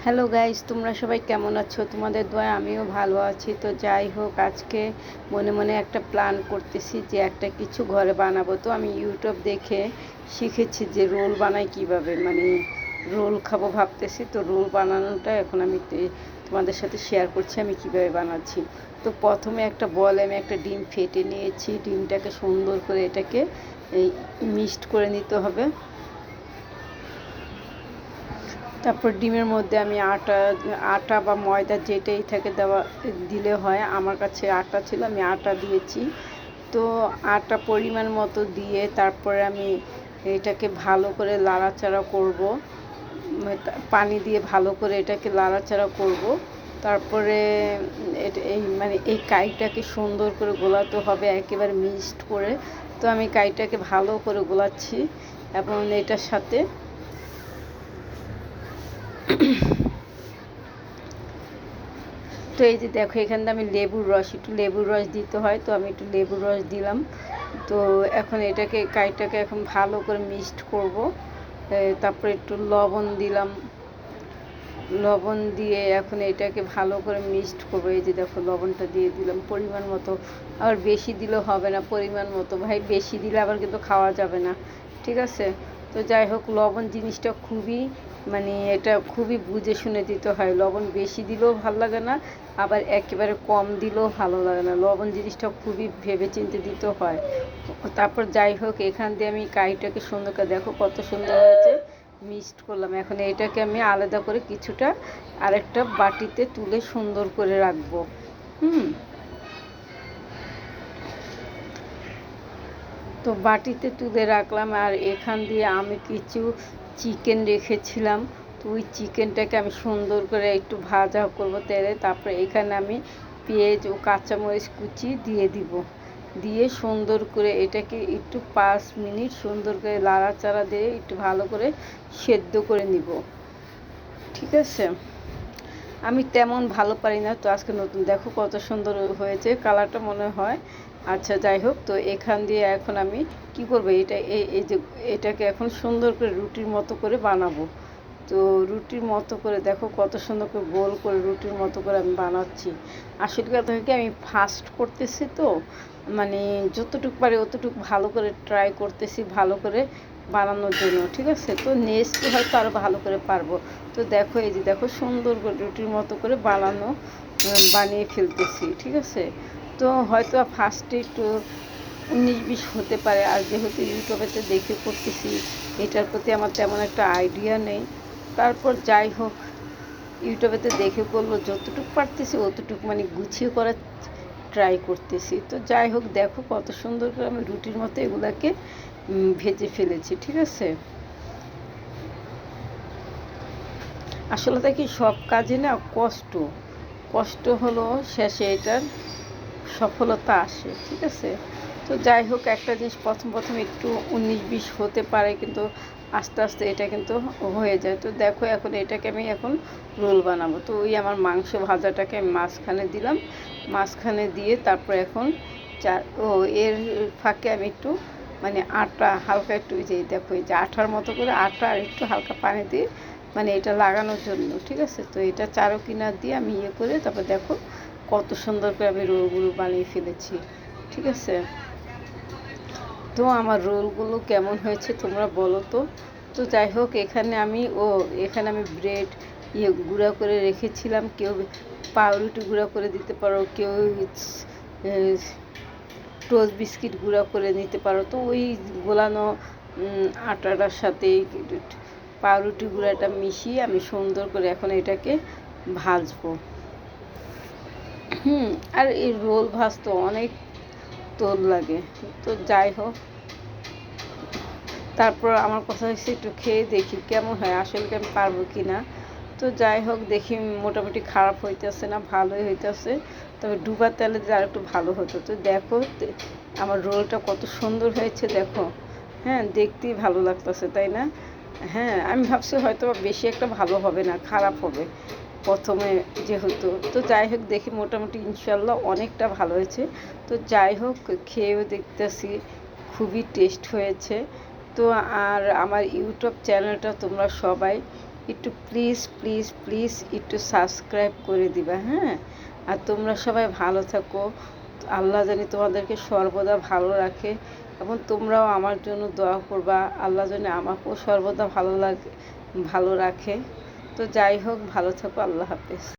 Hello guys, তোমরা সবাই কেমন আছো? তোমাদের দোয়ায় আমিও ভালো আছি। তো যাই হোক, আজকে মনে মনে একটা প্ল্যান করতেছি যে একটা কিছু ঘরে বানাবো। তো আমি ইউটিউব দেখে শিখেছি যে রোল বানাই কিভাবে, মানে রোল খাবো ভাবতেছি। তো রোল বানানোটা এখন আমি তোমাদের সাথে শেয়ার করছি আমি কিভাবে বানাচ্ছি। তো প্রথমে একটা বলে আমি একটা ডিম ফেটে নিয়েছি। ডিমটাকে সুন্দর করে এটাকে এই মিক্সড করে নিতে হবে। তারপর ডিমের মধ্যে আমি আটা বা ময়দা যেটাই থাকে দেওয়া দিলে হয়। আমার কাছে আটা ছিল, আমি আটা দিয়েছি। তো আটা পরিমাণ মতো দিয়ে তারপরে আমি এটাকে ভালো করে লাড়াচাড়া করব, পানি দিয়ে ভালো করে এটাকে লাড়াচাড়া করব। তারপরে এই কাইটাকে সুন্দর করে গোলাতে হবে, একেবারে মিক্সড করে। তো আমি কাইটাকে ভালো করে গোলাচ্ছি এবং এটার সাথে তো এই যে দেখো, এখানে আমি একটু লেবুর রস দিতে হয়, তো আমি একটু লেবুর রস দিলাম। তো এখন কাইটাকে এখন ভালো করে মিক্সড করব। তারপরে একটু লবণ দিলাম, লবণ দিয়ে এখন এটাকে ভালো করে মিক্সড করবো। এই যে দেখো, লবণটা দিয়ে দিলাম পরিমাণ মতো, আবার বেশি দিলেও হবে না, পরিমাণ মতো। ভাই বেশি দিলে আবার কিন্তু খাওয়া যাবে না, ঠিক আছে? তো যাই হোক, লবণ জিনিসটা এটা খুবই বুঝে শুনে দিতে হয়। লবণ বেশি দিলেও ভালো লাগে না, আবার একেবারে কম দিলেও ভালো লাগে না। লবণ জিনিসটা খুবই ভেবে চিন্তে দিতে হয়। তারপর যাই হোক, এখান দিয়ে আমি কাইটাকে সুন্দর করে, দেখো কত সুন্দর হয়েছে, মিক্সড করলাম। এখন এটাকে আমি আলাদা করে কিছুটা আরেকটা বাটিতে তুলে সুন্দর করে রাখবো। তো বাটিতে তুলে রাখলাম। আর এখান দিয়ে আমি কিছু চিকেন রেখেছিলাম, তো ওই চিকেনটাকে আমি সুন্দর করে একটু ভাজা করব তেলে। তারপরে এখানে আমি পেঁয়াজ ও কাঁচামরিচ কুচি দিয়ে দিব, দিয়ে সুন্দর করে এটাকে একটু 5 মিনিট সুন্দর করে লাড়াচাড়া দিয়ে একটু ভালো করে সেদ্ধ করে নিব, ঠিক আছে? আমি তেমন ভালো পারি না, তো আজকে নতুন, দেখো কত সুন্দর হয়েছে কালারটা মনে হয়। আচ্ছা যাই হোক, তো এখান দিয়ে এখন আমি কি করব, এই যে এটাকে এখন সুন্দর করে রুটির মতো করে বানাবো। তো রুটির মতো করে দেখো কত সুন্দর করে গোল করে রুটির মতো করে আমি বানাচ্ছি। আসলে কথা কি, আমি ফাস্ট করতেছি, তো যতটুকু পারি অতটুকু ভালো করে ট্রাই করতেছি ভালো করে বানানোর জন্য, ঠিক আছে? তো নেক্সট হয়তো আরও ভালো করে পারবো। তো দেখো, এই যে দেখো সুন্দর করে রুটির মতো করে বানিয়ে ফেলতেছি, ঠিক আছে? তো হয়তো ফার্স্টে একটু 19-20 হতে পারে, আর যেহেতু ইউটিউবেতে দেখে করতেছি, এটার প্রতি আমার তেমন একটা আইডিয়া নেই। তারপর যাই হোক, ইউটিউবেতে দেখে করলো, যতটুকু পারতেছি অতটুকু গুছিয়ে করার ট্রাই করতেছি। তো যাই হোক, দেখো কত সুন্দর করে আমি রুটির মতো এগুলাকে ভেজে ফেলেছি, ঠিক আছে? আসলে দেখি সব কাজে না কষ্ট হলো শেষে এটার সফলতা আসে, ঠিক আছে? তো যাই হোক, একটা জিনিস প্রথম একটু 19-20 হতে পারে, কিন্তু আস্তে আস্তে এটা কিন্তু হয়ে যায়। তো দেখো, এখন এটাকে আমি এখন রোল বানাবো। তো ওই আমার মাংস ভাজাটাকে আমি মাঝখানে দিলাম, মাঝখানে দিয়ে তারপর এখন এর ফাঁকে আমি একটু আটা হালকা একটু, যে দেখো এই যে আঠার মতো করে আটা আর একটু হালকা পানি দিয়ে এটা লাগানোর জন্য, ঠিক আছে? তো এটা চারো কিনার দিয়ে আমি করে তারপর দেখো কত সুন্দর করে আমি রোলগুলো বানিয়ে ফেলেছি, ঠিক আছে? তো আমার রোলগুলো কেমন হয়েছে তোমরা বলো তো। তো যাই হোক, এখানে আমি ব্রেড গুঁড়া করে রেখেছিলাম। কেউ পাউরুটি গুঁড়া করে দিতে পারো, কেউ টোস্ট বিস্কিট গুঁড়া করে নিতে পারো। তো ওই গোলানো আটাটার সাথে পাউরুটি গুঁড়াটা মিশিয়ে আমি সুন্দর করে এখন এটাকে ভাজবো। আর এই রোল ভাজতে অনেক তোল লাগে। তো যাই হোক, তারপর আমার কথা হচ্ছে একটু খেয়ে দেখি কেমন হয়, আসলে কি আমি পারবো কি না। তো যাই হোক, দেখি মোটামুটি খারাপ হইতেছে না, ভালোই হইতেছে। তবে ডুবা তেলে দিলে আর একটু ভালো হতো। তো দেখো আমার রোলটা কত সুন্দর হয়েছে, দেখো। হ্যাঁ, দেখতেই ভালো লাগতেছে, তাই না? হ্যাঁ, আমি ভাবছি হয়তো বেশি একটা ভালো হবে না, খারাপ হবে প্রথমে যেহেতু। তো যাই হোক, দেখি মোটামুটি ইনশাল্লাহ অনেকটা ভালো হয়েছে। তো যাই হোক, খেয়েও দেখতেছি খুবই টেস্ট হয়েছে। তো আর আমার ইউটিউব চ্যানেলটা তোমরা সবাই একটু প্লিজ প্লিজ প্লিজ একটু সাবস্ক্রাইব করে দিবা, হ্যাঁ। আর তোমরা সবাই ভালো থাকো, আল্লাহ জানি তোমাদেরকে সর্বদা ভালো রাখে, এবং তোমরাও আমার জন্য দোয়া করবা, আল্লাহ জানি আমাকেও সর্বদা ভালো রাখে। তো যাই হোক, ভালো থাকো, আল্লাহ হাফেজ।